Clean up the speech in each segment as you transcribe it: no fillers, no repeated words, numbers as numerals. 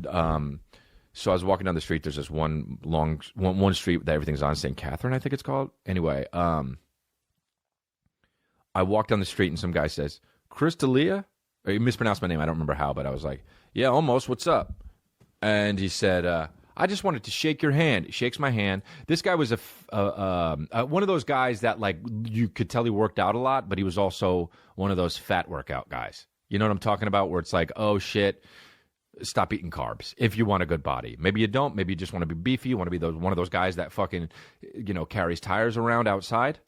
So I was walking down the street. There's this one street that everything's on, St. Catherine, I think it's called. Anyway, I walked down the street and some guy says, Chris D'Elia? Or he mispronounced my name. I don't remember how, but I was like, yeah, almost. What's up? And he said, I just wanted to shake your hand. He shakes my hand. This guy was one of those guys that, like, you could tell he worked out a lot, but he was also one of those fat workout guys. You know what I'm talking about? Where it's like, oh, shit, stop eating carbs if you want a good body. Maybe you don't. Maybe you just want to be beefy. You want to be one of those guys that fucking, carries tires around outside.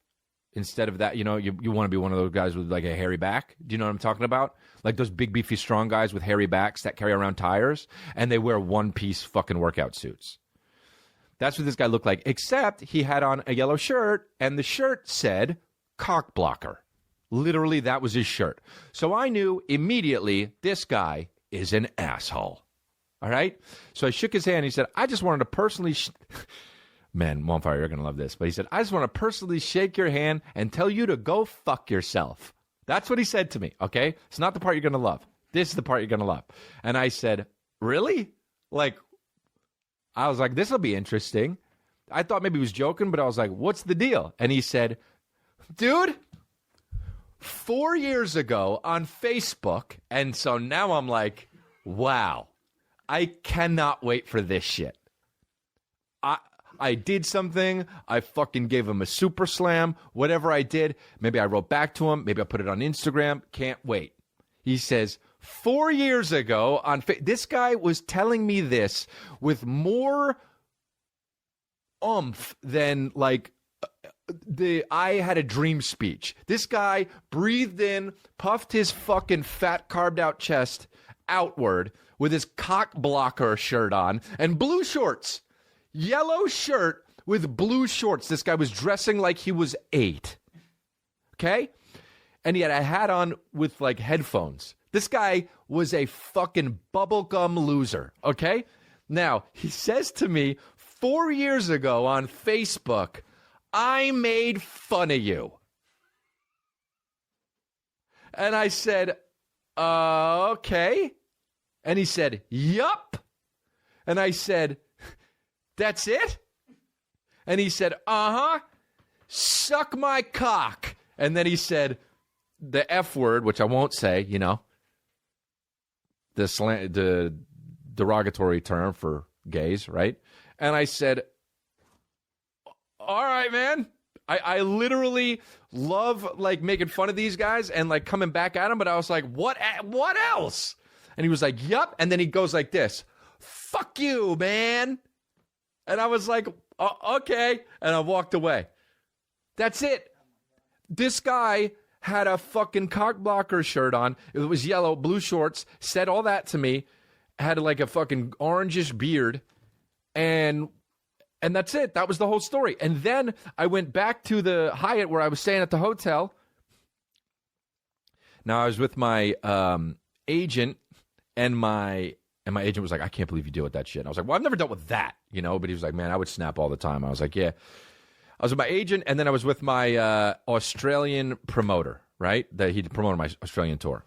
Instead of that, you want to be one of those guys with like a hairy back. Do you know what I'm talking about? Like those big, beefy, strong guys with hairy backs that carry around tires and they wear one-piece fucking workout suits. That's what this guy looked like, except he had on a yellow shirt and the shirt said cock blocker. Literally, that was his shirt. So I knew immediately this guy is an asshole. All right? So I shook his hand. He said, I just wanted to personally... Man, Monfire, you're going to love this. But he said, I just want to personally shake your hand and tell you to go fuck yourself. That's what he said to me, okay? It's not the part you're going to love. This is the part you're going to love. And I said, really? I was like, this will be interesting. I thought maybe he was joking, but I was like, what's the deal? And he said, dude, 4 years ago on Facebook, and so now I'm like, wow, I cannot wait for this shit. I did something. I fucking gave him a super slam. Whatever I did, maybe I wrote back to him. Maybe I put it on Instagram. Can't wait. He says, 4 years ago on this guy was telling me this with more oomph than like I had a dream speech. This guy breathed in, puffed his fucking fat carved out chest outward with his cock blocker shirt on and blue shorts. Yellow shirt with blue shorts. This guy was dressing like he was 8. Okay? And he had a hat on with like headphones. This guy was a fucking bubblegum loser. Okay? Now, he says to me 4 years ago on Facebook, I made fun of you. And I said, okay. And he said, yup. And I said, that's it? And he said, suck my cock. And then he said the F word, which I won't say, the derogatory term for gays, right? And I said, all right, man. I literally love like making fun of these guys and like coming back at them, but I was like, what else? And he was like, yup. And then he goes like this, fuck you, man. And I was like, okay. And I walked away. That's it. This guy had a fucking cock blocker shirt on. It was yellow, blue shorts, said all that to me, had like a fucking orangish beard. And that's it. That was the whole story. And then I went back to the Hyatt where I was staying at the hotel. Now I was with my agent and my agent was like, I can't believe you deal with that shit. And I was like, well, I've never dealt with that, But he was like, man, I would snap all the time. I was like, yeah. I was with my agent, and then I was with my Australian promoter, right? That he promoted my Australian tour.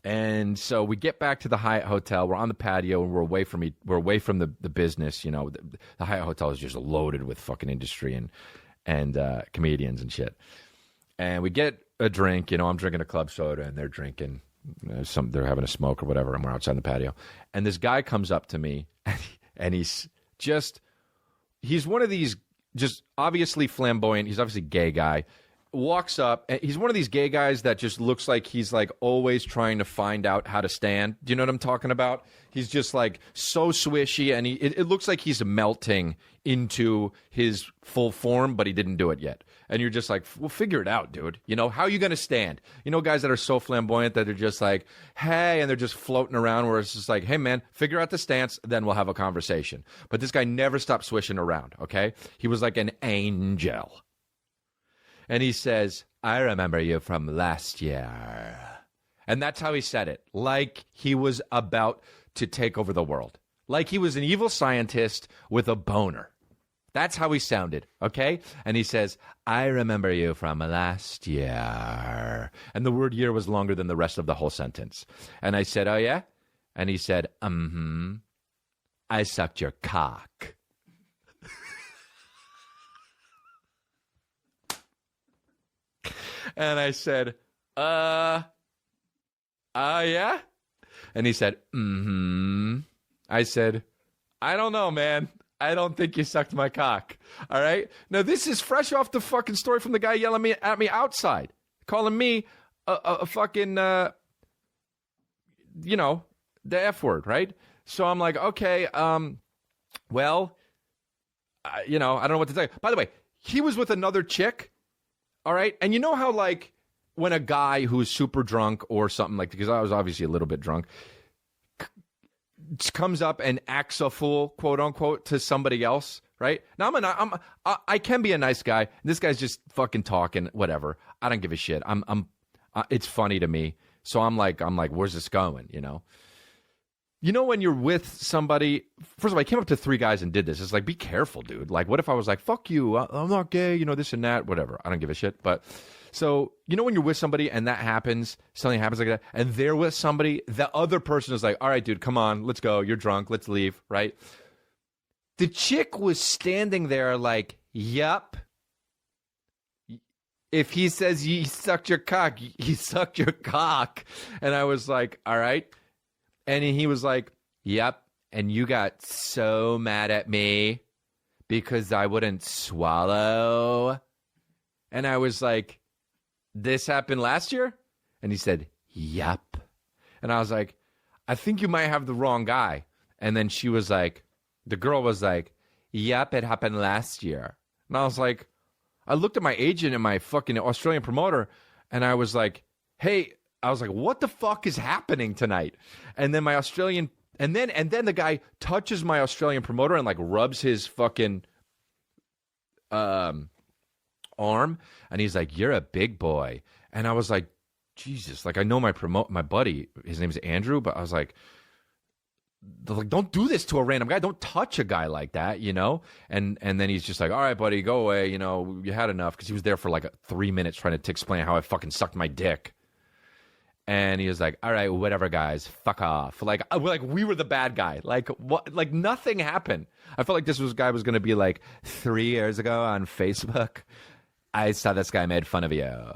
And so we get back to the Hyatt Hotel. We're on the patio, and we're away from the business. The Hyatt Hotel is just loaded with fucking industry and comedians and shit. And we get a drink. I'm drinking a club soda, and they're drinking. They're having a smoke or whatever, and we're outside the patio. And this guy comes up to me, and he's one of these just obviously flamboyant. He's obviously a gay guy. Walks up. He's one of these gay guys that just looks like he's like always trying to find out how to stand. Do you know what I'm talking about? He's just like so swishy, and it looks like he's melting into his full form, but he didn't do it yet. And you're just like, well, figure it out, dude. How are you going to stand? Guys that are so flamboyant that they're just like, hey, and they're just floating around where it's just like, hey, man, figure out the stance, then we'll have a conversation. But this guy never stopped swishing around, okay? He was like an angel. And he says, I remember you from last year. And that's how he said it, like he was about to take over the world. Like he was an evil scientist with a boner. That's how he sounded, okay? And he says, I remember you from last year. And the word year was longer than the rest of the whole sentence. And I said, oh, yeah? And he said, I sucked your cock. And I said, yeah? And he said, I said, I don't know, man. I don't think you sucked my cock. All right? Now, this is fresh off the fucking story from the guy yelling at me outside, calling me a fucking, the F word, right? So I'm like, okay, well, I don't know what to tell you. By the way, he was with another chick, all right? And you know how, like, when a guy who's super drunk or something, like, because I was obviously a little bit drunk, comes up and acts a fool, quote unquote, to somebody else, right? Now I can be a nice guy. This guy's just fucking talking, whatever. I don't give a shit. It's funny to me. So I'm like, where's this going? You know, when you're with somebody, first of all, I came up to 3 guys and did this. It's like, be careful, dude. Like, what if I was like, fuck you, I'm not gay, this and that, whatever. I don't give a shit. But so, when you're with somebody and that happens, something happens like that, and they're with somebody, the other person is like, all right, dude, come on, let's go. You're drunk. Let's leave, right? The chick was standing there like, yup. If he says he sucked your cock, he sucked your cock. And I was like, all right. And he was like, yep. And you got so mad at me because I wouldn't swallow. And I was like, this happened last year? And he said, yep. And I was like, I think you might have the wrong guy. And then she was like, the girl was like, yep, it happened last year. And I was like, I looked at my agent and my fucking Australian promoter, and I was like, hey, what the fuck is happening tonight? And then my Australian, and then the guy touches my Australian promoter and like rubs his fucking arm, and he's like, you're a big boy. And I was like, Jesus, like I know my buddy, his name is Andrew, but I was like, don't do this to a random guy. Don't touch a guy like that, And then he's just like, all right, buddy, go away. You had enough, because he was there for like 3 minutes trying to explain how I fucking sucked my dick. And he was like, all right, whatever, guys, fuck off. Like we were the bad guy. Like what? Like nothing happened. I felt like this guy was going to be like, 3 years ago on Facebook, I saw this guy made fun of you.